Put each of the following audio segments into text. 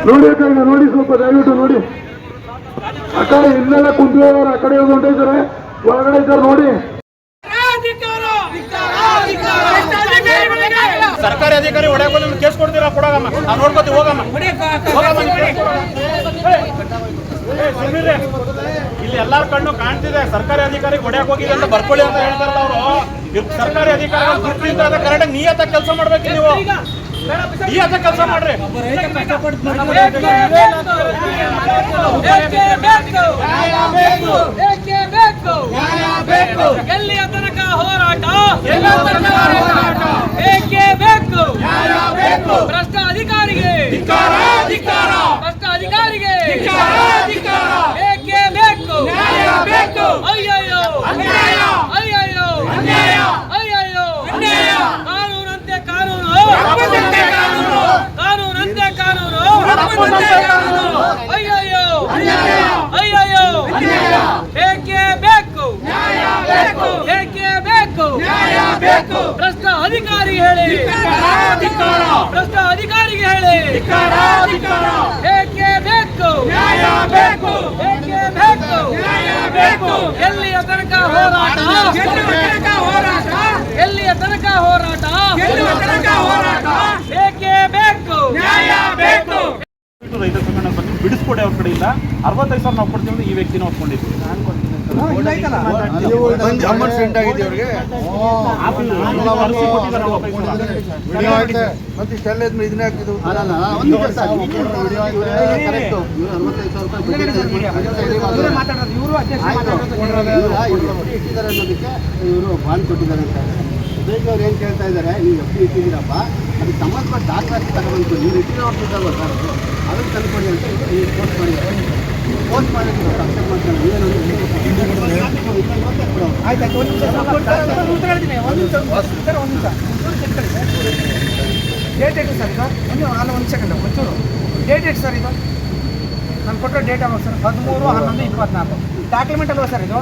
ನೋಡಿ ಆ ಕಡೆ ನೋಡಿ, ಸ್ವಲ್ಪ ದಯವಿಟ್ಟು ನೋಡಿ. ಆ ಕಡೆ ಇಲ್ಲೆಲ್ಲ ಕುಂತಿದ್ದಾರೆ, ಆ ಕಡೆ ಹೊಂಟಿದ್ದಾರೆ, ಒಳಗಡೆ ಇದ್ದಾರೆ ನೋಡಿ. ಸರ್ಕಾರಿ ಅಧಿಕಾರಿ ಹೊಡೆಯಕ್ಕೆ ಕೇಸ್ ಕೊಡ್ತೀರಾ? ಕೊಡೋಗಮ್ಮ, ನಾವು ನೋಡ್ಕೋತೀವಿ, ಹೋಗಮ್ಮ. ಇಲ್ಲಿ ಎಲ್ಲಾರ ಕಣ್ಣು ಕಾಣ್ತಿದೆ. ಸರ್ಕಾರಿ ಅಧಿಕಾರಿ ಹೊಡೆಯಕ್ಕೆ ಹೋಗಿದೆ ಅಂತ ಬರ್ಕೊಳ್ಳಿ ಅಂತ ಹೇಳ್ತಾರಲ್ಲ ಅವರು. ಸರ್ಕಾರಿ ಅಧಿಕಾರಿಗಳು ದುಡ್ಡಿಂದ ಕರೆಕ್ಟಾಗಿ ನಿಯತ ಕೆಲಸ ಮಾಡ್ಬೇಕು. ನೀವು ನಿಯತ ಕೆಲಸ ಮಾಡ್ರಿ. ಎಲ್ಲಿಯ ತನಕ ಹೋರಾಟ? ಬೇಕೇ ಬೇಕು. ಭ್ರಷ್ಟ ಅಧಿಕಾರಿಗೆ, ಭ್ರಷ್ಟ ಅಧಿಕಾರಿಗೆ ಬೇಕೇ ಬೇಕು. ಅಯ್ಯಯ್ಯೋ, ಅಯ್ಯಯ್ಯೋ, ಅಯ್ಯಯ್ಯೋ. ಕಾನೂನಂತೆ ಕಾನೂನು, ಕಾನೂನಂತೆ ಕಾನೂನು. ಅಯ್ಯಯ್ಯೋ, ಅಯ್ಯಯ್ಯೋ. ಬೇಕೇ ಬೇಕು, ಬೇಕೇ ಬೇಕು. ಭ್ರಷ್ಟ ಅಧಿಕಾರಿ ಹೇಳಿ, ಭ್ರಷ್ಟ ಅಧಿಕಾರಿಗೆ ಹೇಳಿ. ಬೇಕೇ ಬೇಕು, ಬೇಕೇ ಬೇಕು. ಎಲ್ಲಿಯ ತನಕ ಹೋರಾಟ? ಎಲ್ಲಿಯ ತನಕ ಹೋರಾಟ? ಬೇಕೇ ಬೇಕು. ರೈತ ಸಂಘಟನೆ ಬಗ್ಗೆ ಬಿಡಿಸ್ಕೊಡಿ ಅವ್ರ ಕಡೆಯಿಂದ 65,000 ನಾವು ಕೊಡ್ತೀವಿ. ಈ ವ್ಯಕ್ತಿನ ಒಪ್ಕೊಂಡಿದ್ವಿ. ಇವರು ಬಾಂಡ್ ಕೊಟ್ಟಿದ್ದಾರೆ ಅಂತ ಬೇಗ ಅವ್ರು ಏನು ಕೇಳ್ತಾ ಇದ್ದಾರೆ, ನೀವು ಎಫ್ ಡಿ ಇಟ್ಟಿದ್ದೀರಪ್ಪ, ಅದಕ್ಕೆ ಸಂಬಂಧಪಟ್ಟ ದಾಖಲಾತಿ ತಗೊಂಡು ನೀವು ಇಟ್ಟಿರೋರ್ತಿದ್ದಲ್ವ ಸರ್, ಅದನ್ನು ತಂದುಕೊಡಿ ಅಂತ ಪೋಸ್ಟ್ ಮಾಡಿದ್ದಾರೆ. ಪೋಸ್ಟ್ ಮಾಡಿದ್ರು ಅಕ್ಸೆಪ್ಟ್ ಮಾಡ್ತಾರೆ. ಡೇಟ್ ಎಷ್ಟು ಸರ್ ಇದು? ಒಂದು ಸೆಕೆಂಡ್ ಒಂಚೂರು ಡೇಟ್ ಎಷ್ಟು ಸರ್ ಇದು? ನಾನು ಕೊಟ್ಟರೆ ಡೇಟ್ ಯಾವಾಗ ಸರ್? 13/11/24. ಡಾಕ್ಯುಮೆಂಟ್ ಅಲ್ವಾ ಸರ್ ಇದು?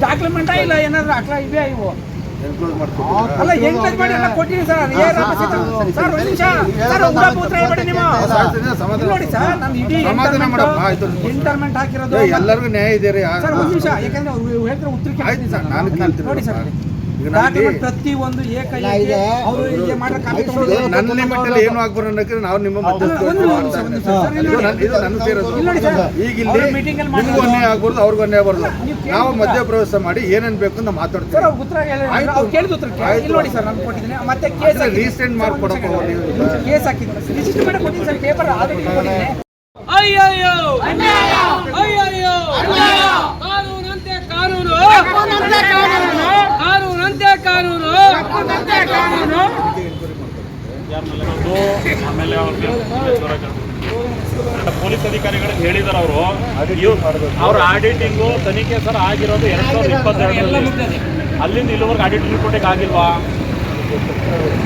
ಡಾಕ್ಯುಮೆಂಟಾ ಇಲ್ಲ ಏನಾದರೂ ಅಕ್ಲ ಇವೆ ಇವು? ಅಲ್ಲ ಎಂಕ್ಲೋಸ್ ಮಾಡಿ ಎಲ್ಲ ಕೊಟ್ಟಿದ್ದೀನಿ ಸರ್. ಸರ್ ಒಂದು ನಿಮಿಷ ಸರ್, ಉತ್ತರ ಹೇಳ್ಬೇಡಿ ನೀವು ನೋಡಿ ಸರ್. ನಾನು ಇಡೀ ಇಂಟರ್ಮೆಂಟ್ ಹಾಕಿರೋದು ಎಲ್ಲರಿಗೂ ನ್ಯಾಯ ಇದೆ ಸರ್. ಒಂದು ನಿಮಿಷ, ಯಾಕಂದ್ರೆ ಅವ್ರು ಹೇಳ್ತಾರೆ ಉತ್ತರಕ್ಕೆ ನೋಡಿ ಸರ್. ಪ್ರತಿ ಒಂದು ಏನು ಆಗ್ಬಾರ್ದು ನಾವು ನಿಮ್ಮ ಆಗ್ಬಾರ್ದು, ಅವ್ರಿಗೂ ಅನ್ಯಾಯ ಆಗ್ಬಾರ್ದು. ನಾವು ಮಧ್ಯಪ್ರವೇಶ ಮಾಡಿ ಏನೇನ್ ಬೇಕು ಅಂತ ಮಾತಾಡ್ತೀವಿ. ರೀಸೆಂಟ್ ಮಾಡ್ಕೊಡಪ್ಪ, ಕೇಸ್ ಹಾಕಿದ್ದೀನಿ ಪೇಪರ್ ಅಯ್ಯಯ್ಯೋ, ಅಯ್ಯಯ್ಯೋ. ಕಾನೂನಂತೆ ಕಾನೂನು, ಕಾನೂನಂತೆ ಕಾನೂನು. ಆಮೇಲೆ ಪೊಲೀಸ್ ಅಧಿಕಾರಿಗಳಿಗೆ ಹೇಳಿದಾರೆ ಅವರು. ಅವ್ರ ಆಡಿಟಿಂಗು ತನಿಖೆ ಸರ್ ಆಗಿರೋದು 2022. ಅಲ್ಲಿಂದ ಇಲ್ಲಿವರೆಗೆ ಆಡಿಟ್ ರಿಪೋರ್ಟಿಗೆ ಆಗಿಲ್ವಾ?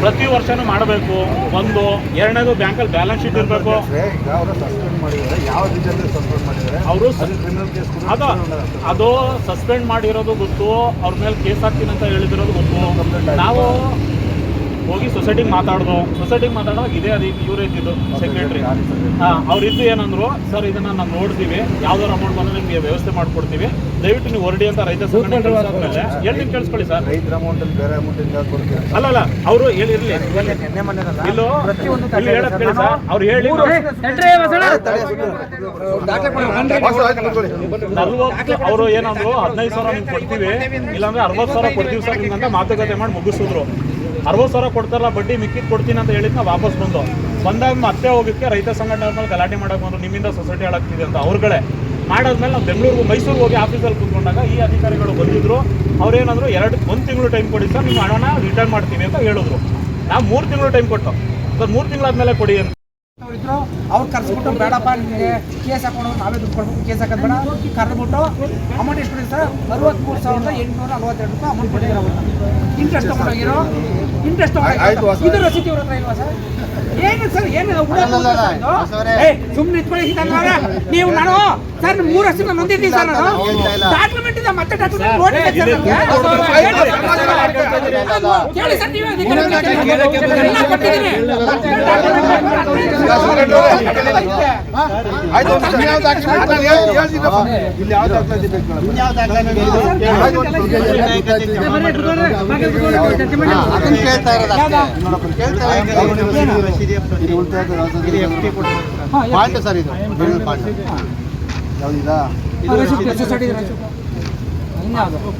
ಪ್ರತಿ ವರ್ಷನೂ ಮಾಡಬೇಕು. ಒಂದು ಎರಡನೇದು ಬ್ಯಾಂಕಲ್ಲಿ ಬ್ಯಾಲೆನ್ಸ್ ಶೀಟ್ ಇರಬೇಕು. ಅವರು ಅದು ಸಸ್ಪೆಂಡ್ ಮಾಡಿರೋದು ಗೊತ್ತು, ಅವ್ರ ಮೇಲೆ ಕೇಸ್ ಹಾಕ್ತೀನಿ ಅಂತ ಹೇಳಿದಿರೋದು ಗೊತ್ತು. ನಾವು ಹೋಗಿ ಸೊಸೈಟಿಗೆ ಮಾತಾಡುವಾಗ ಇದೇ ಇವ್ರು ಇದ್ದಿದ್ದು ಸೆಕ್ರೆಟ್ರಿ. ಅವ್ರಿದ್ದು ಏನಂದ್ರು, ಸರ್ ಇದನ್ನ ನಾವು ನೋಡ್ತೀವಿ, ಯಾವ್ದಾರು ಅಮೌಂಟ್ ಬಂದ್ರೆ ನಿಮಗೆ ವ್ಯವಸ್ಥೆ ಮಾಡ್ಕೊಡ್ತೀವಿ, ದಯವಿಟ್ಟು ನೀವು ಹೊರಡಿ ಅಂತ ರೈತ ಸಂಘಟನೆ ಕಳಿಸಾದ್ಮೇಲೆ ಹೇಳ್ತೀನಿ ಕೇಳಿಸ್ಕೊಳ್ಳಿ ಸರ್. ರೈತರ ಅಮೌಂಟ್ ಬೇರೆ ಅಮೌಂಟ್ ಅಲ್ಲ ಅವ್ರು ಹೇಳಿರ್ಲಿ ಇಲ್ಲೋ ಇಲ್ಲಿ ಹೇಳಕ್ ಕೇಳಿ ಸರ್. ಅವ್ರು ಹೇಳಿ 40 ಅವರು ಏನಂದ್ರು 15,000 ನಿಮ್ಗೆ ಕೊಡ್ತೀವಿ, ಇಲ್ಲಾಂದ್ರೆ 60,000 ಕೊಡ್ತೀವಿ ಸರ್ ನಿಮ್ಗಂತ ಮಾತುಕತೆ ಮಾಡಿ ಮುಗಿಸಿದ್ರು. 60,000 ಕೊಡ್ತಾರಲ್ಲ, ಬಡ್ಡಿ ಮಿಕ್ಕಿದ್ ಕೊಡ್ತೀನಿ ಅಂತ ಹೇಳಿದ್ ನಾವು ವಾಪಸ್ ಬಂದಾಗ ಮತ್ತೆ ಹೋಗಿದ್ದಕ್ಕೆ ರೈತ ಸಂಘಟನೆ ಮೇಲೆ ಗಲಾಟೆ ಮಾಡಕ್ ಬಂದ್ರು, ನಿಮ್ಮಿಂದ ಸೊಸೈಟಿ ಹಾಳಾಗ್ತಿದೆ ಅಂತ. ಅವ್ರುಗಳೇ ಮಾಡಾದ್ಮೇಲೆ ನಾವು ಮೈಸೂರಿಗೆ ಹೋಗಿ ಆಫೀಸಲ್ಲಿ ಕೂತ್ಕೊಂಡಾಗ ಈ ಅಧಿಕಾರಿಗಳು ಬಂದಿದ್ರು. ಅವ್ರೇನಾದ್ರು 1 ತಿಂಗಳು ಟೈಮ್ ಕೊಡಿ ಸರ್, ನಿಮ್ಮ ಹಣನ ರಿಟರ್ನ್ ಮಾಡ್ತೀವಿ ಅಂತ ಹೇಳಿದ್ರು. ನಾವು 3 ತಿಂಗಳು ಟೈಮ್ ಕೊಟ್ಟು ಸರ್ 3 ತಿಂಗಳಾದ್ಮೇಲೆ ಕೊಡಿ ಅಂತ ಇದ್ರು. ಅವ್ರು ಕರ್ಸ್ಬಿಟ್ಟು ಬೇಡಪ್ಪ ನಿಮಗೆ ಕೇಸ್ ಹಾಕೊಂಡು ನಾವೇ ದುಡ್ಡು ಕೊಡ್ಬೇಕು, ಕೇಸ್ ಹಾಕೋದು ಬೇಡ, ಕರೆದ್ಬಿಟ್ಟು ಅಮೌಂಟ್ ಎಷ್ಟು ಕೊಡಿ ಸರ್? 63,842 ರೂಪಾಯಿ ಅಮೌಂಟ್ ಕೊಟ್ಟಿದ್ದಾರೆ. ಇಂಟ್ರೆಸ್ಟ್ ತಗೊಂಡೋಗಿರೋ ಇಂಟ್ರೆಸ್ಟ್ ಇದು ರಸೀದಿ ಇವ್ರ ಹತ್ರ ಇಲ್ವಾ ಸರ್? ಏನು ಸರ್, ಏನು ಸುಮ್ಮನೆ ಇಟ್ಕೊಳ್ಳಿ. ನೀವು ನಾನು ಸರ್ 3 ವರ್ಷದಿಂದ ನೊಂದಿದ್ದೀನಿ ಸರ್. ನಾನು ಡಾಕ್ಯುಮೆಂಟ್ ಇದೆ, ಮತ್ತೆ ಡಾಕ್ಯುಮೆಂಟ್ ನೋಡಿದೆ ಸರ್. ಕೇಳಿ ಸರ್, ನೀವೇ ಅದನ್ನ ಕೇಳ್ತಾ ಇರೋದು ಪಾಯಿಂಟ್ ಸರ್, ಇದು ಪಾಯಿಂಟ್ ಯಾವುದಿದಾ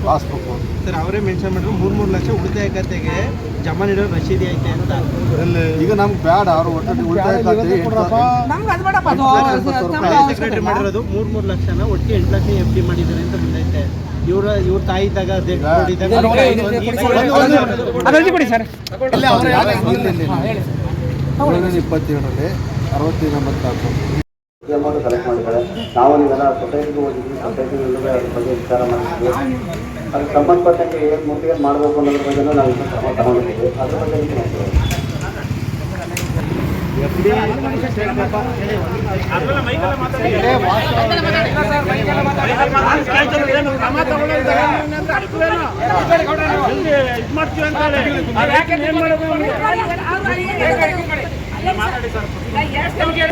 ಪಾಸ್ಬುಕ್ ಸರ್ ಅವರೇ ಮೆನ್ಷನ್ ಮಾಡಿದ್ರು 3 ಲಕ್ಷ ಉಳಿತಾಯ ಖಾತೆಗೆ ಜಮಾ ನೀಡೋ ರಸೀದಿ ಐತೆ ಅಂತ. ಈಗ ನಮ್ಗೆ ಬೇಡ, ಅವರು ಒಟ್ಟು ಉಳಿತಾಯ ಖಾತೆ ಸೆಕ್ರೆಟರಿ ಮಾಡಿರೋದು 3 ಲಕ್ಷನ ಒಟ್ಟಿಗೆ 8 ಲಕ್ಷ FD ಮಾಡಿದ್ದಾರೆ ಅಂತ ಬಂದೈತೆ. ಇವ್ರ ತಾಯಿ ಇದ್ದಾಗ ಕೊಡಿ ಸರ್. 2027ರಲ್ಲಿ 64 ಅಮೌಂಟ್ ಕಲೆಕ್ಟ್ ಮಾಡಿದ್ದಾರೆ. ನಾವು ನೀವೆಲ್ಲ ಸೊಸೈಟಿಗೆ ಹೋಗಿದ್ವಿ, ಸೊಸೈಟಿಗಳಲ್ಲೂ ಅದ್ರ ಬಗ್ಗೆ ವಿಚಾರ ಮಾಡಿದ್ವಿ. ಅದಕ್ಕೆ ಸಂಬಂಧಪಟ್ಟಂಗೆ ಏನು ಮುಂದೆ ಮಾಡಬೇಕು ಅನ್ನೋದ್ರ ಬಗ್ಗೆನೂ ನಾವು ಇನ್ನೂ ಕ್ರಮ ತಗೊಂಡಿದ್ದೀವಿ. ಅದ್ರ ಬಗ್ಗೆ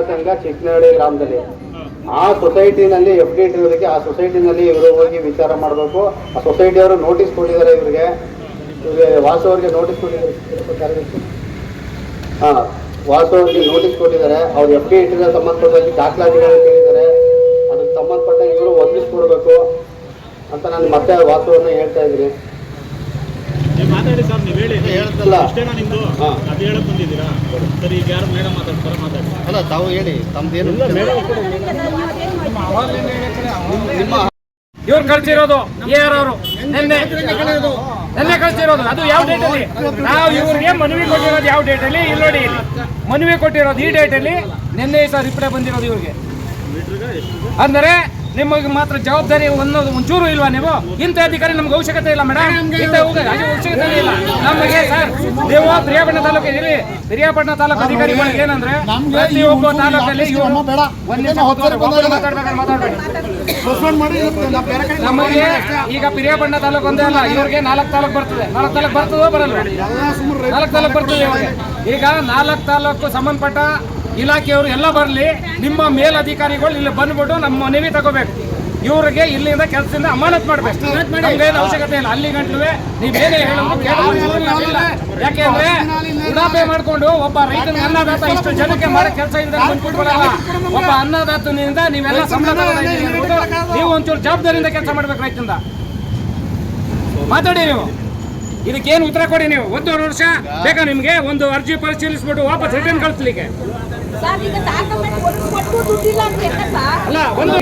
ಸಂಘ ಚಿಕ್ಕನಹಳ್ಳಿ ಗ್ರಾಮದಲ್ಲಿ ಆ ಸೊಸೈಟಿನಲ್ಲಿ FD ಇಟ್ಟಿರೋದಕ್ಕೆ ಆ ಸೊಸೈಟಿನಲ್ಲಿ ಇವರು ಹೋಗಿ ವಿಚಾರ ಮಾಡಬೇಕು. ಆ ಸೊಸೈಟಿಯವರು ನೋಟಿಸ್ ಕೊಟ್ಟಿದ್ದಾರೆ ಇವ್ರಿಗೆ ವಾಸು ಅವ್ರಿಗೆ ನೋಟಿಸ್ ಕೊಟ್ಟಿದ್ದಾರೆ. ಹಾಂ, ವಾಸು ಅವ್ರಿಗೆ ನೋಟಿಸ್ ಕೊಟ್ಟಿದ್ದಾರೆ. ಅವ್ರು FD ಇಟ್ಟಿರೋ ಸಂಬಂಧಪಟ್ಟ ದಾಖಲಾತಿಗಳನ್ನು ಕೇಳಿದ್ದಾರೆ. ಅದಕ್ಕೆ ಸಂಬಂಧಪಟ್ಟ ಇವರು ಒದಗಿಸ್ಕೊಡ್ಬೇಕು ಅಂತ ನಾನು ಮತ್ತೆ ವಾಸುವನ್ನು ಹೇಳ್ತಾ ಇದ್ದೀನಿ. ಮಾತಾಡಿ ಸರ್, ನೀವು ಹೇಳಿ. ಹೇಳ್ತಲ್ಲ ಅಷ್ಟೇನಾ ನಿಮ್ದು? ಅದು ಹೇಳಕ್ ಬಂದಿದ್ದೀರಾ? ಸರಿ, ಈಗ ಯಾರು ಮೇಡಮ್ ಮಾತಾಡ್ತಾರೆ, ಮಾತಾಡಿ. ಅಲ್ಲ, ತಾವು ಹೇಳಿ ತಮ್ದೇನು ಇವ್ರು ಕಳ್ಸಿರೋದು AR ಅವರು ನೆನ್ನೆ ಕಳ್ಸಿರೋದು. ಅದು ಯಾವ ಡೇಟಲ್ಲಿ? ನಾವು ಇವ್ರಿಗೆ ಮನವಿ ಕೊಟ್ಟಿರೋದು ಯಾವ ಡೇಟಲ್ಲಿ? ಇಲ್ಲಿ ನೋಡಿ, ಮನವಿ ಕೊಟ್ಟಿರೋದು ಈ ಡೇಟಲ್ಲಿ. ನಿನ್ನೆ ಸರ್ ರಿಪ್ಲೈ ಬಂದಿರೋದು ಇವ್ರಿಗೆ. ಅಂದರೆ ನಿಮಗೆ ಮಾತ್ರ ಜವಾಬ್ದಾರಿ ಅನ್ನೋದು ಒಂಚೂರು ಇಲ್ವಾ? ನೀವು ಇಂಥ ಅಧಿಕಾರಿ ನಮ್ಗೆ ಅವಶ್ಯಕತೆ ಇಲ್ಲ ಮೇಡಮ್, ಇಂಥ ಅವಶ್ಯಕತೆ ಇಲ್ಲ ನಮಗೆ. ಸರ್, ನೀವು ಪಿರಿಯಾಪಟ್ಟಣ ತಾಲೂಕು ಇರಿ, ಪಿರಿಯಾಪಟ್ಟಣ ತಾಲೂಕು ಅಧಿಕಾರಿಗಳಿಗೆ ಏನಂದ್ರೆ ಪ್ರತಿಯೊಬ್ಬ ತಾಲೂಕಲ್ಲಿ ನಮಗೆ ಈಗ ಪಿರಿಯಾಪಟ್ಟಣ ತಾಲೂಕು ಒಂದೇ ಅಲ್ಲ, ಇವ್ರಿಗೆ 4 ತಾಲೂಕು ಬರ್ತದೆ. 4 ತಾಲೂಕು ಬರ್ತದೋ ಬರಲ್ಲ? 4 ತಾಲೂಕು ಬರ್ತದೆ ಇವ್ರಿಗೆ. ಈಗ 4 ತಾಲೂಕು ಸಂಬಂಧಪಟ್ಟ ಇಲಾಖೆಯವರು ಎಲ್ಲ ಬರಲಿ, ನಿಮ್ಮ ಮೇಲಧಿಕಾರಿಗಳು ಇಲ್ಲಿ ಬಂದ್ಬಿಟ್ಟು ನಮ್ಮ ಮನವಿ ತಗೋಬೇಕು. ಇವ್ರಿಗೆ ಇಲ್ಲಿಂದ ಕೆಲಸದಿಂದ ಅಮಾನತ್ ಮಾಡ್ಬೇಕು. ನಮ್ಗೇನು ಅವಶ್ಯಕತೆ ಇಲ್ಲ. ಅಲ್ಲಿ ಗಂಟ್ಲುವೆ ನೀವೇನೇ ಹೇಳಿದ್ರು ಯಾಕೆಂದ್ರೆ ಉಡಾಪೆ ಮಾಡ್ಕೊಂಡು ಒಬ್ಬ ರೈತನ ಅನ್ನದಾತ ಇಷ್ಟು ಜನಕ್ಕೆ ಮಾಡೋ ಕೆಲಸ ಇಲ್ಲದೆ ಬಂದ್ಬಿಡ್ಬಾರಲ್ಲ. ಒಬ್ಬ ಅನ್ನದಾತನಿಂದ ನೀವೆಲ್ಲ ಸಂಬಳ ನೀವು ಒಂಚೂರು ಜವಾಬ್ದಾರಿಯಿಂದ ಕೆಲಸ ಮಾಡ್ಬೇಕು. ರೈತರಿಂದ ಮಾತಾಡಿ, ನೀವು ಇದಕ್ಕೇನು ಉತ್ತರ ಕೊಡಿ. ನೀವು 1 ವರ್ಷ ಬೇಕಾ ನಿಮ್ಗೆ? ಒಂದು ಅರ್ಜಿ ಪರಿಶೀಲಿಸ್ಬಿಟ್ಟು ವಾಪಸ್ ರಿಟರ್ನ್ ಕಳಿಸ್ಲಿಕ್ಕೆ ಅಲ್ಲ, ಒಂದು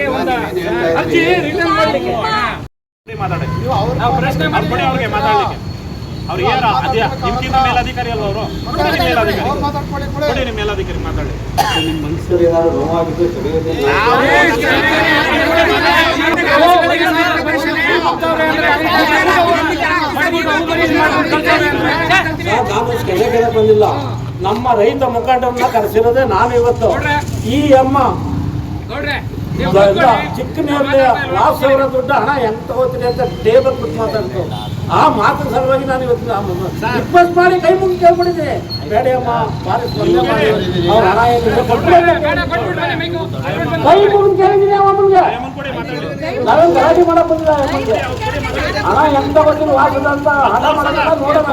ಅರ್ಜಿ ರಿಟರ್ನ್ ಮಾಡಲಿಕ್ಕೆ ಮಾತಾಡಿ. ನಾವು ಪ್ರಶ್ನೆ ಮಾಡ್ಬಿಡಿ ಅವ್ರಿಗೆ ಮಾತಾಡ್ಲಿಕ್ಕೆ. ಅವ್ರು ಯಾರ ನಿಮ್ಗಿಂತ ಮೇಲಧಿಕಾರಿ ಅಲ್ವ ಅವರು? ಮೇಲಧಿಕಾರಿ ಕೊಡಿ, ನಿಮ್ಮ ಮೇಲಧಿಕಾರಿ ಮಾತಾಡಿ. ನಿಮ್ಮ ಮನಸ್ಸಲ್ಲಿ ಏನಾದ್ರು ನೋವಾಗಿದ್ದು ನಾನು ಕೆಳಗೆ ಬಂದಿಲ್ಲ. ನಮ್ಮ ರೈತ ಮುಖಂಡರನ್ನ ಕರೆಸಿರೋದೇ ನಾನು ಇವತ್ತು. ಈ ಅಮ್ಮ ಚಿಕ್ಕನಲ್ಲಿ ಲಾಸ್ ಅವರ ದುಡ್ಡು ಹಣ ಹೆಂಗ್ ತಗೋತೀನಿ ಅಂತ ಟೇಬಲ್ ಬಿಟ್ಟು ಮಾತಾಡ್ತು. ಆ ಮಾತಿನ ಸಲುವಾಗಿ ನಾನು ಇವತ್ತು ರಿಕ್ವೆಸ್ಟ್ ಮಾಡಿ ಕೈ ಮುಗಿ ಕೇಳ್ಬಿಟ್ಟಿದ್ದೀನಿ. ಬೇಡ ಅಮ್ಮ, ಬಾರಿ ಸ್ಪಂದನೆ ಮಾಡಿ ಅವ್ರ ಹಣ ಏನಿದೆ ಕೈ ಮುಗಿದು ಕೇಳಿದ್ದೀನಿ. ಅಮ್ಮನಿಗೆ ನಾವೇನು ಗಲಾಟೆ ಮಾಡಕ್ ಬಂದಿಲ್ಲ. ಅಮ್ಮನಿಗೆ ಹಣ ಹೆಂಗ್ ತಗೋತೀನಿ ವಾಸದ ಅಂತ ಹಣ ಮಾಡೋದನ್ನ ನೋಡೋಣ.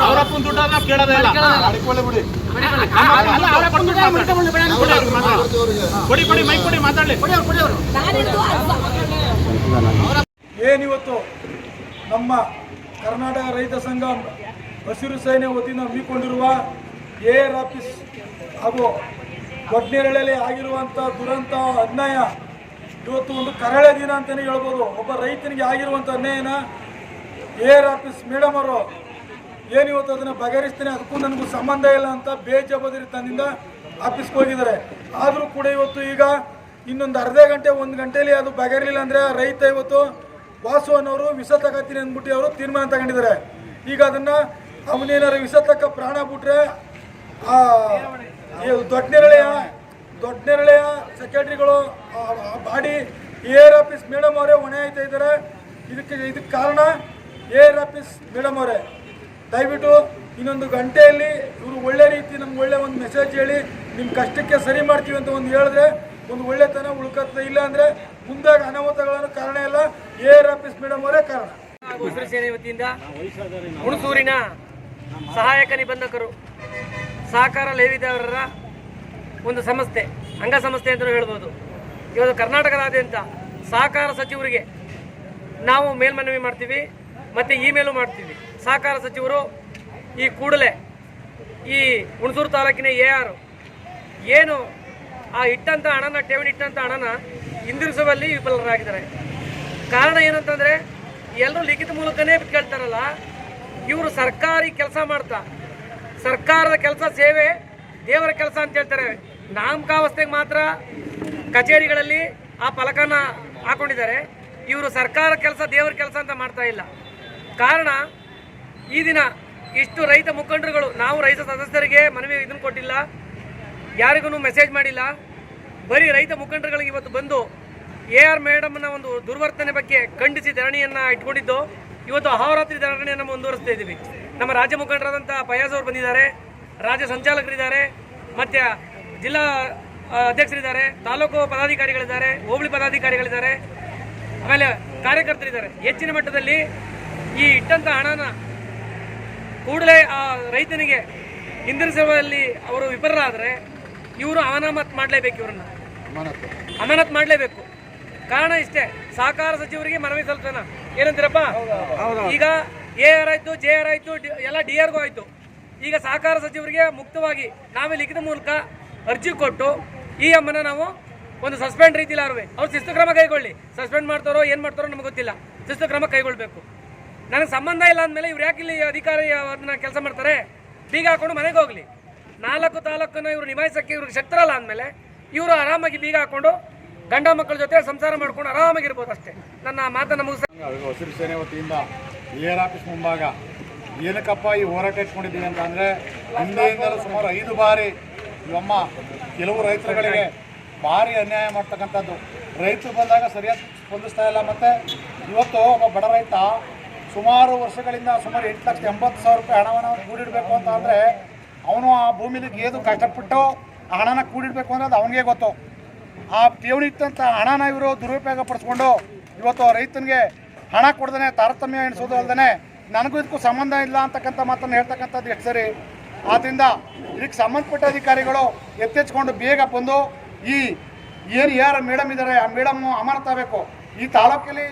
ಅವರಪ್ಪನ ದುಡ್ಡನ್ನ ಕೇಳೋದೇ ಇಲ್ಲ. ಕೊಡಿ ಕೊಡಿ, ಮೈಕ್ ಕೊಡಿ, ಮಾತಾಡಲಿ. ಏನಿವತ್ತು ನಮ್ಮ ಕರ್ನಾಟಕ ರೈತ ಸಂಘ ಹಸಿರು ಸೇನೆ ವತಿಯಿಂದ ಹಮ್ಮಿಕೊಂಡಿರುವ AR ಆಫೀಸ್ ಹಾಗೂ ದೊಡ್ಡನೇರಳೆಯಲ್ಲಿ ಆಗಿರುವಂಥ ದುರಂತ ಅನ್ಯಾಯ ಇವತ್ತು ಒಂದು ಕರಾಳ ದಿನ ಅಂತಲೇ ಹೇಳ್ಬೋದು. ಒಬ್ಬ ರೈತನಿಗೆ ಆಗಿರುವಂಥ ಅನ್ಯಾಯನ AR ಆಫೀಸ್ ಮೇಡಮ್ ಅವರು ಏನಿವತ್ತು ಅದನ್ನು ಬಗೆಹರಿಸ್ತೀನಿ, ಅದಕ್ಕೂ ನನಗೂ ಸಂಬಂಧ ಇಲ್ಲ ಅಂತ ಬೇಜವಾಬ್ದಾರಿತನದಿಂದ ಆಫೀಸ್ಗೆ ಹೋಗಿದ್ದಾರೆ. ಆದರೂ ಕೂಡ ಇವತ್ತು ಈಗ ಇನ್ನೊಂದು ಅರ್ಧ ಗಂಟೆ 1 ಗಂಟೆಯಲ್ಲಿ ಅದು ಬಗೆಹರಿಲಿಲ್ಲ ಅಂದರೆ ರೈತ ಇವತ್ತು ವಾಸು ಅನ್ನೋರು ವಿಷ ತಗೋತೀನಿ ಅಂದ್ಬಿಟ್ಟು ಅವರು ತೀರ್ಮಾನ ತಗೊಂಡಿದ್ದಾರೆ. ಈಗ ಅದನ್ನು ಅವನೇನಾರು ವಿಷ ತಕ್ಕ ಪ್ರಾಣ ಬಿಟ್ರೆ ದೊಡ್ಡನೇರಳೆಯ ಸೆಕ್ರೆಟರಿಗಳು ಬಾಡಿ AR ಆಫೀಸ್ ಮೇಡಮ್ ಅವರೇ ಹೊಣೆ ಆಯ್ತಾ ಇದ್ದಾರೆ. ಇದಕ್ಕೆ ಕಾರಣ AR ಆಫೀಸ್ ಮೇಡಮ್ ಅವರೇ. ದಯವಿಟ್ಟು ಇನ್ನೊಂದು ಗಂಟೆಯಲ್ಲಿ ಇವರು ಒಳ್ಳೆ ರೀತಿ ನಮ್ಗೆ ಒಳ್ಳೆ ಒಂದು ಮೆಸೇಜ್ ಹೇಳಿ ನಿಮ್ಮ ಕಷ್ಟಕ್ಕೆ ಸರಿ ಮಾಡ್ತೀವಿ ಅಂತ ಒಂದು ಹೇಳಿದ್ರೆ ಒಂದು ಒಳ್ಳೆತನ ಉಳ್ಕತ್ತೆ. ಇಲ್ಲ ಅಂದರೆ ಮುಂದಾಗ ಅನಾಹುತಗಳನ್ನು ಕಾರಣ ಇಲ್ಲ, AR ಆಫೀಸ್ ಮೇಡಮ್ ಅವರೇ ಕಾರಣ. ಹಸಿರು ಸೇನೆ ವತಿಯಿಂದ ಹುಣಸೂರಿನ ಸಹಾಯಕ ನಿಬಂಧಕರು ಸಹಕಾರ ಲೇವಿದಾರರ ಒಂದು ಸಂಸ್ಥೆ, ಅಂಗಸಂಸ್ಥೆ ಅಂತಲೂ ಹೇಳ್ಬೋದು. ಇವತ್ತು ಕರ್ನಾಟಕದಾದ್ಯಂತ ಸಹಕಾರ ಸಚಿವರಿಗೆ ನಾವು ಮೇಲ್ಮನವಿ ಮಾಡ್ತೀವಿ ಮತ್ತು ಇಮೇಲು ಮಾಡ್ತೀವಿ. ಸಹಕಾರ ಸಚಿವರು ಈ ಕೂಡಲೇ ಈ ಹುಣಸೂರು ತಾಲೂಕಿನ AR ಏನು ಆ ಇಟ್ಟಂಥ ಹಣನ, ಠೇವಣಿ ಇಟ್ಟಂಥ ಹಣನ ಹಿಂದಿರಿಸುವಲ್ಲಿ ವಿಫಲರಾಗಿದ್ದಾರೆ. ಕಾರಣ ಏನಂತಂದರೆ ಎಲ್ಲರೂ ಲಿಖಿತ ಮೂಲಕನೇ ಕೇಳ್ತಾರಲ್ಲ, ಇವರು ಸರ್ಕಾರಿ ಕೆಲಸ ಮಾಡ್ತಾ ಸರ್ಕಾರದ ಕೆಲಸ ಸೇವೆ ದೇವರ ಕೆಲಸ ಅಂತ ಹೇಳ್ತಾರೆ. ನಾಮಕಾವಸ್ಥೆಗೆ ಮಾತ್ರ ಕಚೇರಿಗಳಲ್ಲಿ ಆ ಫಲಕನ ಹಾಕೊಂಡಿದ್ದಾರೆ. ಇವರು ಸರ್ಕಾರ ಕೆಲಸ ದೇವರ ಕೆಲಸ ಅಂತ ಮಾಡ್ತಾ ಇಲ್ಲ. ಕಾರಣ ಈ ದಿನ ಇಷ್ಟು ರೈತ ಮುಖಂಡರುಗಳು, ನಾವು ರೈತ ಸದಸ್ಯರಿಗೆ ಮನವಿ ಇದನ್ನು ಕೊಟ್ಟಿಲ್ಲ, ಯಾರಿಗೂ ಮೆಸೇಜ್ ಮಾಡಿಲ್ಲ. ಬರೀ ರೈತ ಮುಖಂಡರುಗಳಿಗೆ ಇವತ್ತು ಬಂದು AR ಮೇಡಮ್ನ ಒಂದು ದುರ್ವರ್ತನೆ ಬಗ್ಗೆ ಖಂಡಿಸಿ ಧರಣಿಯನ್ನು ಇಟ್ಕೊಂಡಿದ್ದು. ಇವತ್ತು ಅಹೋರಾತ್ರಿ ಧರಣಿಯನ್ನು ಮುಂದುವರಿಸ್ತಾ ಇದ್ದೀವಿ. ನಮ್ಮ ರಾಜ್ಯ ಮುಖಂಡರಾದಂಥ ಫಯಾಜ್ ಅವರು ಬಂದಿದ್ದಾರೆ, ರಾಜ್ಯ ಸಂಚಾಲಕರಿದ್ದಾರೆ, ಮತ್ತು ಜಿಲ್ಲಾ ಅಧ್ಯಕ್ಷರಿದ್ದಾರೆ, ತಾಲೂಕು ಪದಾಧಿಕಾರಿಗಳಿದ್ದಾರೆ, ಹೋಬಳಿ ಪದಾಧಿಕಾರಿಗಳಿದ್ದಾರೆ, ಆಮೇಲೆ ಕಾರ್ಯಕರ್ತರಿದ್ದಾರೆ. ಹೆಚ್ಚಿನ ಮಟ್ಟದಲ್ಲಿ ಈ ಇಟ್ಟಂಥ ಹಣನ ಕೂಡಲೇ ಆ ರೈತನಿಗೆ ಹಿಂದಿರಿಸುವಲ್ಲಿ ಅವರು ವಿಫಲರಾದರೆ ಇವರು ಅಮಾನತ್ ಮಾಡಲೇಬೇಕು, ಇವರನ್ನು ಅಮಾನತ್ ಮಾಡಲೇಬೇಕು. ಕಾರಣ ಇಷ್ಟೇ, ಸಹಕಾರ ಸಚಿವರಿಗೆ ಮನವಿ ಸಲ್ಲಿಸೋಣ. ಏನಂತೀರಪ್ಪ? ಈಗ AR ಆಯಿತು, JR ಆಯಿತು, ಎಲ್ಲ DRಗೂ ಆಯಿತು. ಈಗ ಸಹಕಾರ ಸಚಿವರಿಗೆ ಮುಕ್ತವಾಗಿ ನಾವೇ ಲಿಖಿತ ಮೂಲಕ ಅರ್ಜಿ ಕೊಟ್ಟು ಈ ಅಮ್ಮನ ನಾವು ಒಂದು ಸಸ್ಪೆಂಡ್ ರೀತಿಯಲ್ಲಿ ಅವ್ರು ಶಿಸ್ತು ಕ್ರಮ ಕೈಗೊಳ್ಳಿ. ಸಸ್ಪೆಂಡ್ ಮಾಡ್ತಾರೋ ಏನು ಮಾಡ್ತಾರೋ ನಮಗೆ ಗೊತ್ತಿಲ್ಲ, ಶಿಸ್ತು ಕ್ರಮ ಕೈಗೊಳ್ಳಬೇಕು. ನನಗೆ ಸಂಬಂಧ ಇಲ್ಲ ಅಂದಮೇಲೆ ಇವ್ರು ಯಾಕೆ ಇಲ್ಲಿ ಅಧಿಕಾರಿ ಅದನ್ನ ಕೆಲಸ ಮಾಡ್ತಾರೆ? ಬೀಗ ಹಾಕೊಂಡು ಮನೆಗೆ ಹೋಗಲಿ. 4 ತಾಲೂಕನ್ನು ಇವರು ನಿಭಾಯಿಸೋಕ್ಕೆ ಇವ್ರಿಗೆ ಶಕ್ತರಲ್ಲ ಅಂದಮೇಲೆ ಇವರು ಆರಾಮಾಗಿ ಬೀಗ ಹಾಕೊಂಡು ಗಂಡ ಮಕ್ಕಳ ಜೊತೆ ಸಂಸಾರ ಮಾಡ್ಕೊಂಡು ಆರಾಮಾಗಿರ್ಬೋದು. ಅಷ್ಟೇ ನನ್ನ ಮಾತನ್ನು ಮುಗಿಸ. ಹಸಿರು ಸೇನೆ ವತಿಯಿಂದ AR ಆಫೀಸ್ ಮುಂಭಾಗ ಏನಕ್ಕಪ್ಪ ಈ ಹೋರಾಟ ಇಟ್ಕೊಂಡಿದ್ದೀವಿ ಅಂತ ಅಂದರೆ, ಹಿಂದೆಯಿಂದಲೂ ಸುಮಾರು 5 ಬಾರಿ ಇವಮ್ಮ ಕೆಲವು ರೈತರುಗಳಿಗೆ ಭಾರಿ ಅನ್ಯಾಯ ಮಾಡ್ತಕ್ಕಂಥದ್ದು. ರೈತರು ಬಂದಾಗ ಸರಿಯಾಗಿ ಸ್ಪಂದಿಸ್ತಾ ಇಲ್ಲ. ಮತ್ತು ಇವತ್ತು ಒಬ್ಬ ಬಡ ರೈತ ಸುಮಾರು ವರ್ಷಗಳಿಂದ ಸುಮಾರು 8,80,000 ರೂಪಾಯಿ ಹಣವನ್ನು ಕೂಡಿಡಬೇಕು ಅಂತ ಅಂದರೆ ಅವನು ಆ ಭೂಮಿಲಿ ಏದು ಕಷ್ಟಪಟ್ಟು ಆ ಹಣನ ಕೂಡಿಡಬೇಕು ಅನ್ನೋದು ಅವನಿಗೆ ಗೊತ್ತು. ಆ ಠೇವಣಿ ಇಟ್ಟಂಥ ಹಣನ ಇವರು ದುರುಪಯೋಗ ಪಡಿಸ್ಕೊಂಡು ಇವತ್ತು ರೈತನಿಗೆ ಹಣ ಕೊಡ್ದೇ ತಾರತಮ್ಯ ಎಣಿಸೋದು ಅಲ್ಲದೆ ನನಗೂ ಇದಕ್ಕೂ ಸಂಬಂಧ ಇಲ್ಲ ಅಂತಕ್ಕಂಥ ಮಾತನ್ನು ಹೇಳ್ತಕ್ಕಂಥದ್ದು ಎಷ್ಟು ಸರಿ. ಆದ್ದರಿಂದ ಇದಕ್ಕೆ ಸಂಬಂಧಪಟ್ಟ ಅಧಿಕಾರಿಗಳು ಎತ್ತೆಚ್ಕೊಂಡು ಬೇಗ ಬಂದು ಈ ಏನು ಯಾರು ಮೇಡಮ್ ಇದ್ದಾರೆ ಆ ಮೇಡಮ್ ಅಮಾನತಾಗಬೇಕು. ಈ ತಾಲೂಕಲ್ಲಿ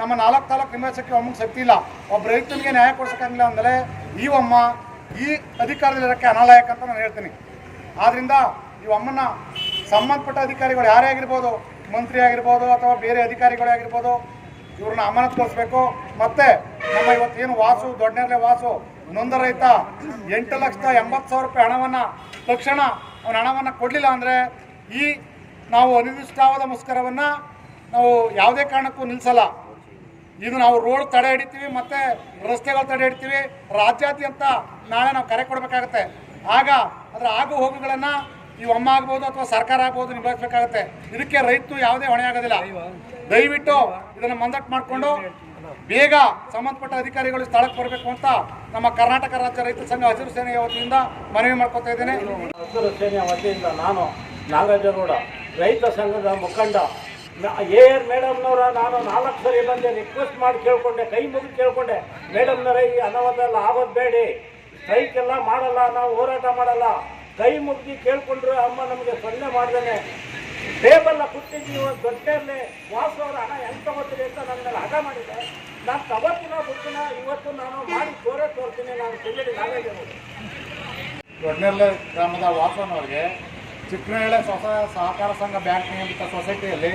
ನಮ್ಮ 4 ತಾಲೂಕು ನಿಭಾಯಿಸೋಕ್ಕೆ ಒಮ್ಮಗೆ ಶಕ್ತಿ ಇಲ್ಲ. ಒಬ್ಬ ರೈತನಿಗೆ ನ್ಯಾಯ ಕೊಡ್ಸೋಕ್ಕಾಗಿಲ್ಲ ಅಂದಮೇಲೆ ಈ ಅಮ್ಮ ಈ ಅಧಿಕಾರದಲ್ಲಿರೋಕ್ಕೆ ಅನಾಲಾಯಕ ಅಂತ ನಾನು ಹೇಳ್ತೀನಿ. ಆದ್ದರಿಂದ ಈ ಅಮ್ಮನ ಸಂಬಂಧಪಟ್ಟ ಅಧಿಕಾರಿಗಳು ಯಾರೇ ಆಗಿರ್ಬೋದು, ಮಂತ್ರಿ ಆಗಿರ್ಬೋದು ಅಥವಾ ಬೇರೆ ಅಧಿಕಾರಿಗಳೇ ಆಗಿರ್ಬೋದು, ಇವ್ರನ್ನ ಅಮಾನತುಗೊಳಿಸ್ಬೇಕು. ಮತ್ತು ನಮ್ಮ ಇವತ್ತೇನು ವಾಸು ದೊಡ್ಡನೇರಳೆ ವಾಸು ನೊಂದ ರೈತ 8,80,000 ರೂಪಾಯಿ ಹಣವನ್ನು ತಕ್ಷಣ ಅವನ ಹಣವನ್ನು ಕೊಡಲಿಲ್ಲ ಅಂದರೆ ಈ ನಾವು ಅನಿರ್ದಿಷ್ಟಾವಧ ಮುಷ್ಕರವನ್ನು ನಾವು ಯಾವುದೇ ಕಾರಣಕ್ಕೂ ನಿಲ್ಲಿಸಲ್ಲ. ಇದು ನಾವು ರೋಡ್ ತಡೆ ಹಿಡಿತೀವಿ ಮತ್ತು ರಸ್ತೆಗಳು ತಡೆ ಹಿಡಿತೀವಿ. ರಾಜ್ಯಾದ್ಯಂತ ನಾಳೆ ನಾವು ಕರೆ ಕೊಡಬೇಕಾಗತ್ತೆ. ಆಗ ಅದರ ಆಗು ಹೋಗುಗಳನ್ನು ಈ ಅಮ್ಮ ಆಗ್ಬೋದು ಅಥವಾ ಸರ್ಕಾರ ಆಗ್ಬೋದು ನಿಭಾಯಿಸಬೇಕಾಗತ್ತೆ. ಇದಕ್ಕೆ ರೈತರು ಯಾವುದೇ ಹೊಣೆ ಆಗೋದಿಲ್ಲ. ದಯವಿಟ್ಟು ಇದನ್ನು ಮಂದಟ್ಟು ಮಾಡಿಕೊಂಡು ಬೇಗ ಸಂಬಂಧಪಟ್ಟ ಅಧಿಕಾರಿಗಳು ಸ್ಥಳಕ್ಕೆ ಬರಬೇಕು ಅಂತ ನಮ್ಮ ಕರ್ನಾಟಕ ರಾಜ್ಯ ರೈತ ಸಂಘ ಹಸಿರು ಸೇನೆಯ ವತಿಯಿಂದ ಮನವಿ ಮಾಡ್ಕೊತಾ ಇದ್ದೇನೆ. ಹಸಿರು ಸೇನೆಯ ವತಿಯಿಂದ ನಾನು ನಾಗರಾಜಗೌಡ, ರೈತ ಸಂಘದ ಮುಖಂಡ. AR ಮೇಡಮ್ನವರ ನಾನು 4 ಸರಿ ಬಂದೆ, ರಿಕ್ವೆಸ್ಟ್ ಮಾಡಿ ಕೇಳ್ಕೊಂಡೆ, ಕೈ ಮುಗಿದು ಕೇಳ್ಕೊಂಡೆ, ಮೇಡಮ್ನವರ ಈ ಅನಾಹುತ ಆಗೋದು ಬೇಡಿ, ಸ್ಟ್ರೈಕ್ ಎಲ್ಲ ಮಾಡಲ್ಲ, ನಾವು ಹೋರಾಟ ಮಾಡಲ್ಲ, ಕೈ ಮುಗಿದು ಕೇಳ್ಕೊಂಡ್ರೆ ಅಮ್ಮ ನಮಗೆ ಸೊನ್ನೆ ಮಾಡ್ದೇನೆ ಟೇಬಲ್ನ ಕೂತಿದ್ದೀವಿ. ದೊಡ್ಡಲ್ಲಿ ವಾಸವರ ಹಣ ಹೆಂಗೆ ತಗೋತೀರಿ ಅಂತ ನನ್ನ ಮೇಲೆ ಹಠ ಮಾಡಿದೆ. ನಾನು ತಗೋತಿನ ಬಿಡ್ತೀನ, ಇವತ್ತು ನಾನು ಮಾಡಿ ತೋರ್ತೀನಿ. ನಾನು ತಿಂಗಡಿ ನಾಗರಾಜಗೌಡ. ದೊಡ್ಡನೇರಳೆ ಗ್ರಾಮದ ವಾಸವನವರಿಗೆ ಚಿಕ್ಕನಹಳ್ಳಿ ಸಹಕಾರ ಸಂಘ ಬ್ಯಾಂಕ್ ನಿಯಮಿತ ಸೊಸೈಟಿಯಲ್ಲಿ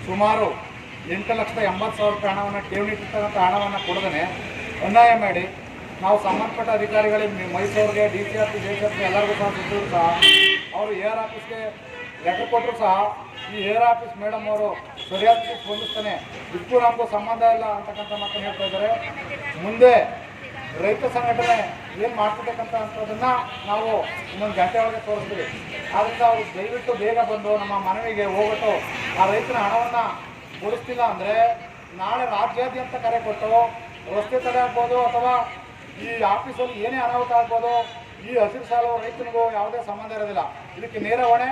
ಸುಮಾರು 8,80,000 ರೂಪಾಯಿ ಹಣವನ್ನು ಠೇವಣಿ ಇಟ್ಟಿರ್ತಕ್ಕಂಥ ಹಣವನ್ನು ಕೊಡದೇ ಅನ್ಯಾಯ ಮಾಡಿ ನಾವು ಸಂಬಂಧಪಟ್ಟ ಅಧಿಕಾರಿಗಳಿಗೆ ಮೈಸೂರಿಗೆ DCRP JCRP ಎಲ್ಲರಿಗೂ ಸಹ ಸಿಕ್ಕಿದ್ರು ಸಹ ಅವರು AR ಆಫೀಸ್ಗೆ ಲೆಟರ್ ಕೊಟ್ಟರು ಸಹ ಈ AR ಆಫೀಸ್ ಮೇಡಮ್ ಅವರು ಸರಿಯಾದ ಸ್ಪಂದಿಸ್ತಾನೆ, ಇದಕ್ಕೂ ನಮಗೂ ಸಂಬಂಧ ಇಲ್ಲ ಅಂತಕ್ಕಂಥ ಮಾತನ್ನು ಹೇಳ್ತಾ ಇದ್ದಾರೆ. ಮುಂದೆ ರೈತ ಸಂಘಟನೆ ಏನು ಮಾಡ್ಕೊಬೇಕಂತದನ್ನು ನಾವು ಇನ್ನೊಂದು ಗಂಟೆ ಒಳಗೆ ತೋರಿಸ್ತೀವಿ. ಆದ್ದರಿಂದ ಅವರು ದಯವಿಟ್ಟು ಬೇಗ ಬಂದು ನಮ್ಮ ಮನವಿಗೆ ಹೋಗ್ಬಿಟ್ಟು ಆ ರೈತನ ಹಣವನ್ನು ಕೊಡಿಸ್ತಿಲ್ಲ ಅಂದರೆ ನಾಳೆ ರಾಜ್ಯಾದ್ಯಂತ ಕರೆ ಕೊಟ್ಟು ರಸ್ತೆ ತಡೆ ಆಗ್ಬೋದು ಅಥವಾ ಈ ಆಫೀಸಲ್ಲಿ ಏನೇ ಅನಾಹುತ ಆಗ್ಬೋದು. ಈ ಹಸಿರು ಸಾಲು ರೈತನಿಗೂ ಯಾವುದೇ ಸಂಬಂಧ ಇರೋದಿಲ್ಲ. ಇದಕ್ಕೆ ನೇರ ಹೊಣೆ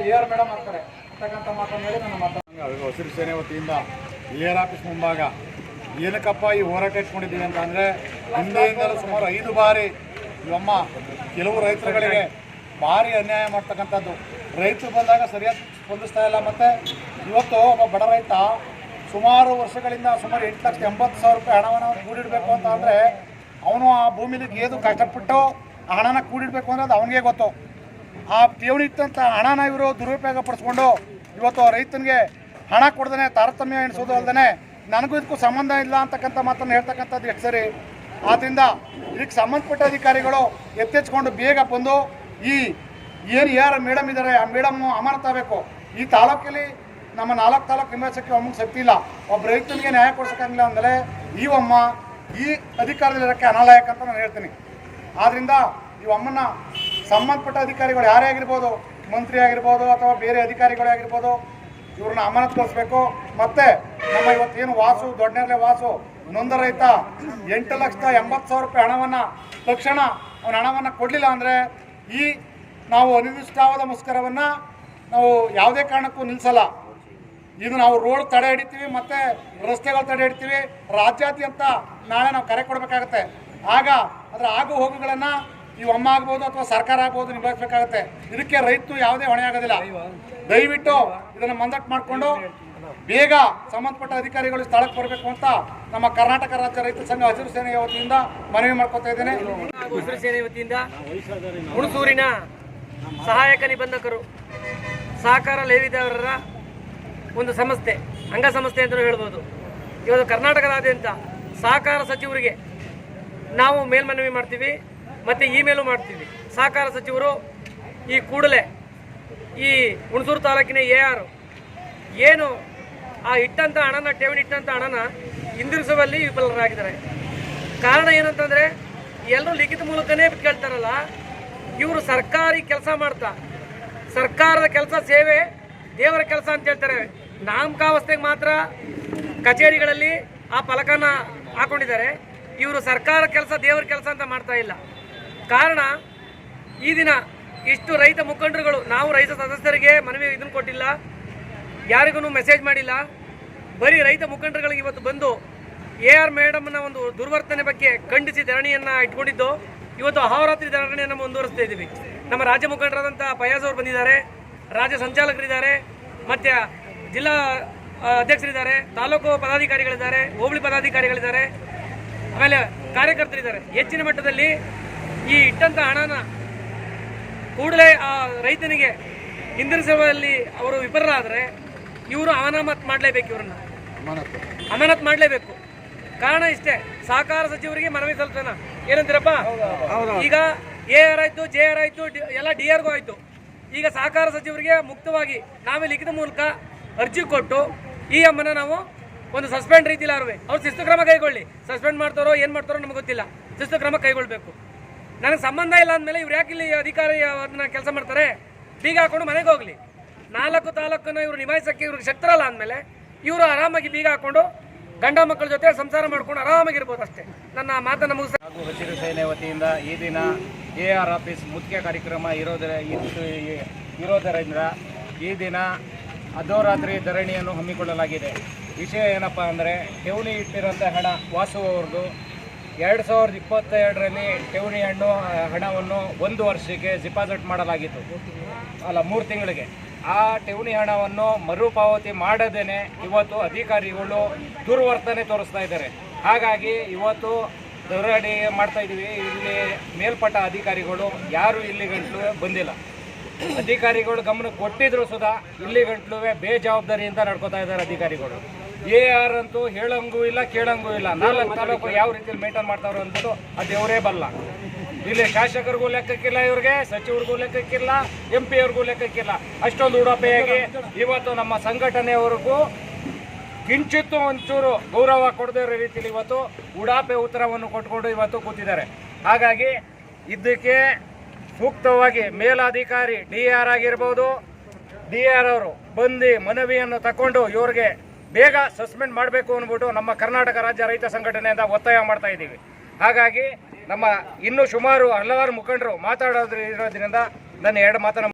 AR ಮೇಡಮ್ ಆಗ್ತಾರೆ ಅಂತಕ್ಕಂಥ ಮಾತನ್ನು ಹೇಳಿ ನನ್ನ ಮಾತನ್ನು ಹಸಿರು ಸೇನೆ ವತಿಯಿಂದ AR ಆಫೀಸ್ ಮುಂಭಾಗ ಏನಕ್ಕಪ್ಪ ಈ ಹೋರಾಟ ಇಟ್ಕೊಂಡಿದ್ದೀವಿ ಅಂತ ಅಂದರೆ ಹಿಂದೆಯಿಂದಲೂ ಸುಮಾರು 5 ಬಾರಿ ಇವಮ್ಮ ಕೆಲವು ರೈತರುಗಳಿಗೆ ಭಾರಿ ಅನ್ಯಾಯ ಮಾಡ್ತಕ್ಕಂಥದ್ದು. ರೈತರು ಬಂದಾಗ ಸರಿಯಾಗಿ ಸ್ಪಂದಿಸ್ತಾ ಇಲ್ಲ. ಮತ್ತು ಇವತ್ತು ಒಬ್ಬ ಬಡ ರೈತ ಸುಮಾರು ವರ್ಷಗಳಿಂದ ಸುಮಾರು 8,80,000 ರೂಪಾಯಿ ಹಣವನ್ನು ಕೂಡಿಡಬೇಕು ಅಂತ ಅಂದರೆ ಅವನು ಆ ಭೂಮಿಲಿ ಗೇದು ಕಷ್ಟಪಟ್ಟು ಆ ಹಣನ ಕೂಡಿಡಬೇಕು ಅಂದರೆ ಅದು ಅವನಿಗೆ ಗೊತ್ತು. ಆ ಠೇವಣಿ ಇಟ್ಟಂಥ ಹಣನ ಇವರು ದುರುಪಯೋಗ ಪಡಿಸ್ಕೊಂಡು ಇವತ್ತು ರೈತನಿಗೆ ಹಣ ಕೊಡ್ದೇ ತಾರತಮ್ಯ ಎಣಿಸೋದು ಅಲ್ಲದೆ ನನಗೂ ಇದಕ್ಕೂ ಸಂಬಂಧ ಇಲ್ಲ ಅಂತಕ್ಕಂಥ ಮಾತನ್ನು ಹೇಳ್ತಕ್ಕಂಥದ್ದು ಎಷ್ಟು ಸರಿ. ಆದ್ದರಿಂದ ಇದಕ್ಕೆ ಸಂಬಂಧಪಟ್ಟ ಅಧಿಕಾರಿಗಳು ಎತ್ತೆಚ್ಕೊಂಡು ಬೇಗ ಬಂದು ಈ ಏನು ಯಾರು ಮೇಡಮ್ ಇದ್ದಾರೆ ಆ ಮೇಡಮ್ ಅಮಾನತಾಗಬೇಕು. ಈ ತಾಲೂಕಲ್ಲಿ ನಮ್ಮ 4 ತಾಲೂಕು ನಿಭಾಯಿಸೋಕ್ಕೆ ಒಮ್ಮಗೆ ಶಕ್ತಿ ಇಲ್ಲ. ಒಬ್ಬ ರೈತನಿಗೆ ನ್ಯಾಯ ಕೊಡ್ಸೋಕ್ಕಾಗಿಲ್ಲ ಅಂದಲೇ ಈ ಅಧಿಕಾರದಲ್ಲಿರೋಕ್ಕೆ ಅನಾಲಾಯಕ ಅಂತ ನಾನು ಹೇಳ್ತೀನಿ. ಆದ್ದರಿಂದ ಈ ಅಮ್ಮನ ಸಂಬಂಧಪಟ್ಟ ಅಧಿಕಾರಿಗಳು ಯಾರೇ ಆಗಿರ್ಬೋದು, ಮಂತ್ರಿ ಆಗಿರ್ಬೋದು ಅಥವಾ ಬೇರೆ ಅಧಿಕಾರಿಗಳೇ ಆಗಿರ್ಬೋದು, ಇವ್ರನ್ನ ಅಮಾನತುಗೊಳಿಸ್ಬೇಕು. ಮತ್ತು ನಮ್ಮ ಇವತ್ತೇನು ದೊಡ್ಡನೇರಳೆ ವಾಸು ನೊಂದ ರೈತ 8,80,000 ರೂಪಾಯಿ ಹಣವನ್ನು ತಕ್ಷಣ ಅವನ ಹಣವನ್ನು ಕೊಡಲಿಲ್ಲ ಅಂದರೆ ಈ ನಾವು ಅನಿರ್ದಿಷ್ಟಾವಧ ಮುಷ್ಕರವನ್ನು ನಾವು ಯಾವುದೇ ಕಾರಣಕ್ಕೂ ನಿಲ್ಲಿಸಲ್ಲ. ಇದು ನಾವು ರೋಡ್ ತಡೆ ಹಿಡಿತೀವಿ ಮತ್ತು ರಸ್ತೆಗಳು ತಡೆ ಹಿಡಿತೀವಿ. ರಾಜ್ಯಾದ್ಯಂತ ನಾಳೆ ನಾವು ಕರೆ ಕೊಡಬೇಕಾಗತ್ತೆ. ಆಗ ಅದರ ಆಗು ಹೋಗುಗಳನ್ನು ಈ ಅಮ್ಮ ಆಗ್ಬೋದು ಅಥವಾ ಸರ್ಕಾರ ಆಗ್ಬೋದು ನಿಭಾಯಿಸಬೇಕಾಗತ್ತೆ. ಇದಕ್ಕೆ ರೈತರು ಯಾವುದೇ ಹೊಣೆ ಆಗೋದಿಲ್ಲ. ದಯವಿಟ್ಟು ಇದನ್ನು ಮಂದಟ್ಟು ಮಾಡಿಕೊಂಡು ಬೇಗ ಸಂಬಂಧಪಟ್ಟ ಅಧಿಕಾರಿಗಳು ಸ್ಥಳಕ್ಕೆ ಬರಬೇಕು ಅಂತ ನಮ್ಮ ಕರ್ನಾಟಕ ರಾಜ್ಯ ರೈತ ಸಂಘ ಹಸಿರು ಸೇನೆಯ ವತಿಯಿಂದ ಮನವಿ ಮಾಡ್ಕೊತಾ ಇದ್ದೇನೆ. ಹಸಿರು ಸೇನೆ ವತಿಯಿಂದ ಹುಣಸೂರಿನ ಸಹಾಯಕ ನಿಬಂಧಕರು ಸಹಕಾರ ಲೇವಿದಾರರ ಒಂದು ಸಂಸ್ಥೆ, ಅಂಗಸಂಸ್ಥೆ ಅಂತಲೂ ಹೇಳ್ಬೋದು. ಇವತ್ತು ಕರ್ನಾಟಕದಾದ್ಯಂತ ಸಹಕಾರ ಸಚಿವರಿಗೆ ನಾವು ಮೇಲ್ಮನವಿ ಮಾಡ್ತೀವಿ ಮತ್ತು ಇಮೇಲು ಮಾಡ್ತೀವಿ. ಸಹಕಾರ ಸಚಿವರು ಈ ಕೂಡಲೇ ಈ ಹುಣಸೂರು ತಾಲೂಕಿನ AR ಏನು ಆ ಇಟ್ಟಂಥ ಹಣನ ಠೇವಣಿ ಇಟ್ಟಂಥ ಹಣನ ಹಿಂದಿರಿಸುವಲ್ಲಿ ವಿಫಲರಾಗಿದ್ದಾರೆ. ಕಾರಣ ಏನಂತಂದರೆ ಎಲ್ಲರೂ ಲಿಖಿತ ಮೂಲಕನೇ ಕೇಳ್ತಾರಲ್ಲ, ಇವರು ಸರ್ಕಾರಿ ಕೆಲಸ ಮಾಡ್ತಾ ಸರ್ಕಾರದ ಕೆಲಸ ಸೇವೆ ದೇವರ ಕೆಲಸ ಅಂತ ಹೇಳ್ತಾರೆ. ನಾಮಕಾವಸ್ಥೆಗೆ ಮಾತ್ರ ಕಚೇರಿಗಳಲ್ಲಿ ಆ ಫಲಕನ ಹಾಕೊಂಡಿದ್ದಾರೆ. ಇವರು ಸರ್ಕಾರ ಕೆಲಸ ದೇವರ ಕೆಲಸ ಅಂತ ಮಾಡ್ತಾ ಇಲ್ಲ. ಕಾರಣ ಈ ದಿನ ಇಷ್ಟು ರೈತ ಮುಖಂಡರುಗಳು, ನಾವು ರೈತ ಸದಸ್ಯರಿಗೆ ಮನವಿ ಇದನ್ನು ಕೊಟ್ಟಿಲ್ಲ, ಯಾರಿಗೂ ಮೆಸೇಜ್ ಮಾಡಿಲ್ಲ. ಬರೀ ರೈತ ಮುಖಂಡರುಗಳಿಗೆ ಇವತ್ತು ಬಂದು AR ಮೇಡಮ್ನ ಒಂದು ದುರ್ವರ್ತನೆ ಬಗ್ಗೆ ಖಂಡಿಸಿ ಧರಣಿಯನ್ನು ಇಟ್ಕೊಂಡಿದ್ದು. ಇವತ್ತು ಅಹೋರಾತ್ರಿ ಧರಣಿಯನ್ನು ಮುಂದುವರಿಸ್ತಾ ಇದ್ದೀವಿ. ನಮ್ಮ ರಾಜ್ಯ ಮುಖಂಡರಾದಂಥ ಫಯಾಜ್ ಅವರು ಬಂದಿದ್ದಾರೆ, ರಾಜ್ಯ ಸಂಚಾಲಕರಿದ್ದಾರೆ, ಮತ್ತು ಜಿಲ್ಲಾ ಅಧ್ಯಕ್ಷರಿದ್ದಾರೆ, ತಾಲೂಕು ಪದಾಧಿಕಾರಿಗಳಿದ್ದಾರೆ, ಹೋಬಳಿ ಪದಾಧಿಕಾರಿಗಳಿದ್ದಾರೆ, ಆಮೇಲೆ ಕಾರ್ಯಕರ್ತರಿದ್ದಾರೆ. ಹೆಚ್ಚಿನ ಮಟ್ಟದಲ್ಲಿ ಈ ಇಟ್ಟಂಥ ಹಣನ ಕೂಡಲೇ ಆ ರೈತನಿಗೆ ಹಿಂದಿರಿಸುವಲ್ಲಿ ಅವರು ವಿಫಲರಾದರೆ ಇವರು ಅಮಾನತು ಮಾಡಲೇಬೇಕು, ಇವರನ್ನು ಅಮಾನತು ಮಾಡಲೇಬೇಕು. ಕಾರಣ ಇಷ್ಟೇ, ಸಹಕಾರ ಸಚಿವರಿಗೆ ಮನವಿ ಸಲ್ಲಿಸೋಣ. ಏನಂತೀರಪ್ಪ? ಈಗ AR ಆಯಿತು, JR ಆಯಿತು, ಎಲ್ಲ DRಗೂ ಆಯಿತು. ಈಗ ಸಹಕಾರ ಸಚಿವರಿಗೆ ಮುಕ್ತವಾಗಿ ನಾವೇ ಲಿಖಿತ ಮೂಲಕ ಅರ್ಜಿ ಕೊಟ್ಟು ಈ ಅಮ್ಮನ ನಾವು ಒಂದು ಸಸ್ಪೆಂಡ್ ರೀತಿಯಲ್ಲಿ ಅವ್ರು ಶಿಸ್ತು ಕ್ರಮ ಕೈಗೊಳ್ಳಿ. ಸಸ್ಪೆಂಡ್ ಮಾಡ್ತಾರೋ ಏನು ಮಾಡ್ತಾರೋ ನಮಗೆ ಗೊತ್ತಿಲ್ಲ, ಶಿಸ್ತು ಕ್ರಮ ಕೈಗೊಳ್ಳಬೇಕು. ನನಗೆ ಸಂಬಂಧ ಇಲ್ಲ ಅಂದಮೇಲೆ ಇವ್ರು ಯಾಕೆ ಇಲ್ಲಿ ಅಧಿಕಾರಿ ಅದನ್ನ ಕೆಲಸ ಮಾಡ್ತಾರೆ? ಬೀಗ ಹಾಕೊಂಡು ಮನೆಗೆ ಹೋಗಲಿ. 4 ತಾಲೂಕನ್ನು ಇವರು ನಿಭಾಯಿಸೋಕ್ಕೆ ಇವ್ರಿಗೆ ಶಕ್ತರಲ್ಲ ಅಂದಮೇಲೆ ಇವರು ಆರಾಮಾಗಿ ಬೀಗ ಹಾಕೊಂಡು ಗಂಡ ಮಕ್ಕಳ ಜೊತೆ ಸಂಸಾರ ಮಾಡ್ಕೊಂಡು ಆರಾಮಾಗಿರ್ಬೋದು. ಅಷ್ಟೇ ನನ್ನ ಮಾತನ್ನು ಮುಗಿಸ. ಹಾಗೂ ಹಸಿರು ಸೇನೆ ವತಿಯಿಂದ ಈ ದಿನ AR ಆಫೀಸ್ ಮುಖ್ಯ ಕಾರ್ಯಕ್ರಮ ಇರೋದರಿಂದ ಈ ದಿನ ಅರ್ಧರಾತ್ರಿ ಧರಣಿಯನ್ನು ಹಮ್ಮಿಕೊಳ್ಳಲಾಗಿದೆ. ವಿಷಯ ಏನಪ್ಪ ಅಂದರೆ, ಠೇವಣಿ ಇಟ್ಟಿರೋಂಥ ಹಣ ವಾಸು ಅವ್ರದ್ದು 2022ರಲ್ಲಿ ಠೇವಣಿ ಹಣವನ್ನು 1 ವರ್ಷಕ್ಕೆ ಡಿಪಾಸಿಟ್ ಮಾಡಲಾಗಿತ್ತು, 3 ತಿಂಗಳಿಗೆ. ಆ ಠೇವಣಿ ಹಣವನ್ನು ಮರುಪಾವತಿ ಮಾಡದೇನೆ ಇವತ್ತು ಅಧಿಕಾರಿಗಳು ದುರ್ವರ್ತನೆ ತೋರಿಸ್ತಾ ಇದ್ದಾರೆ. ಹಾಗಾಗಿ ಇವತ್ತು ಧರಣಿ ಮಾಡ್ತಾ ಇದ್ದೀವಿ. ಇಲ್ಲಿ ಮೇಲ್ಪಟ್ಟ ಅಧಿಕಾರಿಗಳು ಯಾರು ಇಲ್ಲಿ ಗಂಟಲು ಬಂದಿಲ್ಲ. ಅಧಿಕಾರಿಗಳು ಗಮನ ಕೊಟ್ಟಿದ್ರು ಸುಧಾ ಇಲ್ಲಿ ಗಂಟಲು ಬೇಜವಾಬ್ದಾರಿಯಿಂದ ನಡ್ಕೋತಾ ಇದ್ದಾರೆ ಅಧಿಕಾರಿಗಳು. AR ಅಂತೂ ಹೇಳಂಗೂ ಇಲ್ಲ ಕೇಳಂಗೂ ಇಲ್ಲ. 4 ತಾಲೂಕು ಯಾವ ರೀತಿಯಲ್ಲಿ ಮೇಂಟೈನ್ ಮಾಡ್ತಾವ್ರು ಅಂದ್ಬಿಟ್ಟು ಅದು ಇವರೇ ಬಲ್ಲ. ಇಲ್ಲಿ ಶಾಸಕರಿಗೂ ಲೆಕ್ಕಕ್ಕಿಲ್ಲ, ಇವ್ರಿಗೆ ಸಚಿವರಿಗೂ ಲೆಕ್ಕಕ್ಕಿಲ್ಲ, MP ಅವ್ರಿಗೂ ಲೆಕ್ಕಕ್ಕಿಲ್ಲ. ಅಷ್ಟೊಂದು ಉಡಪೆಯಾಗಿ ಇವತ್ತು ನಮ್ಮ ಸಂಘಟನೆಯವರೆಗೂ ಕಿಂಚಿತ್ತು ಒಂಚೂರು ಗೌರವ ಕೊಡದೇ ಇರೋ ರೀತಿಯಲ್ಲಿ ಇವತ್ತು ಉಡಾಪೆ ಉತ್ತರವನ್ನು ಕೊಟ್ಕೊಂಡು ಇವತ್ತು ಕೂತಿದ್ದಾರೆ. ಹಾಗಾಗಿ ಇದಕ್ಕೆ ಸೂಕ್ತವಾಗಿ ಮೇಲಾಧಿಕಾರಿ DAR ಆಗಿರ್ಬೋದು, DAR ಅವರು ಬಂದು ಮನವಿಯನ್ನು ತಗೊಂಡು ಇವ್ರಿಗೆ ಬೇಗ ಸಸ್ಪೆಂಡ್ ಮಾಡಬೇಕು ಅಂದ್ಬಿಟ್ಟು ನಮ್ಮ ಕರ್ನಾಟಕ ರಾಜ್ಯ ರೈತ ಸಂಘಟನೆಯಿಂದ ಒತ್ತಾಯ ಮಾಡ್ತಾ ಇದ್ದೀವಿ. ಹಾಗಾಗಿ ನಮ್ಮ ಇನ್ನೂ ಸುಮಾರು ಹಲವಾರು ಮುಖಂಡರು ಮಾತಾಡೋದ್ರಿಂದ ನನ್ನ ಎರಡು ಮಾತನ್ನು